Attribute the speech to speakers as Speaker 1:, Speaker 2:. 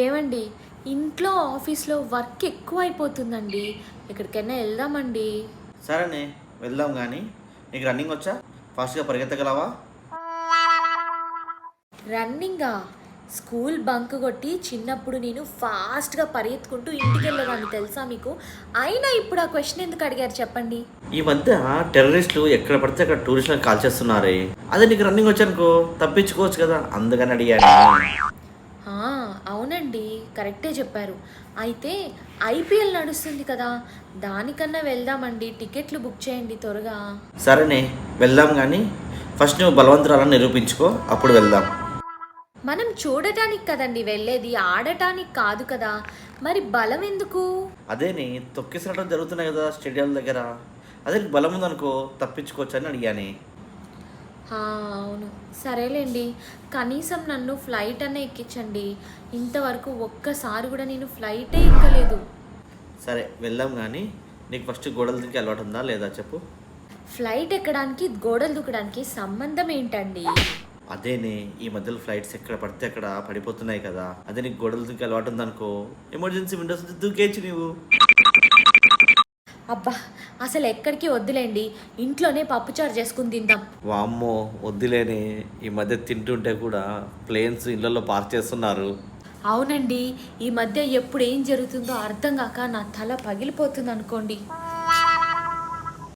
Speaker 1: ఏమండి, ఇంట్లో ఆఫీస్లో వర్క్ ఎక్కువ అయిపోతుందండి. ఎక్కడికైనా వెళ్దామండి.
Speaker 2: సరేనే, వెళ్దాం కానీ నీకు రన్నింగ్ వచ్చా? ఫాస్ట్గా పరిగెత్తగలవా?
Speaker 1: రన్నింగా? స్కూల్ బంక్ కొట్టి చిన్నప్పుడు నేను ఫాస్ట్గా పరిగెత్తుకుంటూ ఇంటికి వెళ్ళేదాన్ని తెలుసా మీకు? అయినా ఇప్పుడు ఆ క్వశ్చన్ ఎందుకు అడిగారు చెప్పండి?
Speaker 2: ఈ మధ్య టెర్రరిస్టులు ఎక్కడ పడితే అక్కడ టూరిస్టులను కాల్ చేస్తున్నారే. అదే నీకు రన్నింగ్ వచ్చానుకో తప్పించుకోవచ్చు కదా, అందుకని అడిగాను.
Speaker 1: ఆ, అవునండి, కరెక్టే చెప్పారు. అయితే ఐపీఎల్ నడుస్తుంది కదా, దానికన్నా వెళ్దామండి. టికెట్లు బుక్ చేయండి త్వరగా.
Speaker 2: సరేనే, వెళ్దాం కానీ ఫస్ట్ నువ్వు బలవంతురాలని నిరూపించుకో, అప్పుడు వెళ్దాం.
Speaker 1: మనం చూడటానికి కదండి వెళ్ళేది, ఆడటానికి కాదు కదా. మరి బలం ఎందుకు?
Speaker 2: అదేని తొక్కిసరడం జరుగుతున్నాయి కదా స్టేడియం దగ్గర. అదే నీకు బలం ఉందనుకో తప్పించుకోవచ్చు అని అడిగాని.
Speaker 1: అవును, సరేలేండి. కనీసం నన్ను ఫ్లైట్ అనే ఎక్కించండి. ఇంతవరకు ఒక్కసారి కూడా నేను ఫ్లైటే ఎక్కలేదు.
Speaker 2: సరే వెళ్దాం కానీ నీకు ఫస్ట్ గోడలు దింకి అలవాటు ఉందా లేదా చెప్పు.
Speaker 1: ఫ్లైట్ ఎక్కడానికి గోడలు దూకడానికి సంబంధం ఏంటండి?
Speaker 2: అదేనే ఈ మధ్యలో ఫ్లైట్స్ ఎక్కడ పడితే అక్కడ పడిపోతున్నాయి కదా, అదే నీకు గోడలు దింకి అలవాటు ఉందనుకో ఎమర్జెన్సీ విండోస్ నుంచి దూకేయచ్చు నీవు.
Speaker 1: అబ్బా, అసలు ఎక్కడికి వద్దులేండి, ఇంట్లోనే పప్పుచారు చేసుకుని తిందాం.
Speaker 2: వామ్మో వద్దులేని, ఈ మధ్య తింటుంటే కూడా ప్లేన్స్ ఇళ్లలో పార్క్ చేస్తున్నారు.
Speaker 1: అవునండి, ఈ మధ్య ఎప్పుడు ఏం జరుగుతుందో అర్థం కాక నా తల పగిలిపోతుంది అనుకోండి.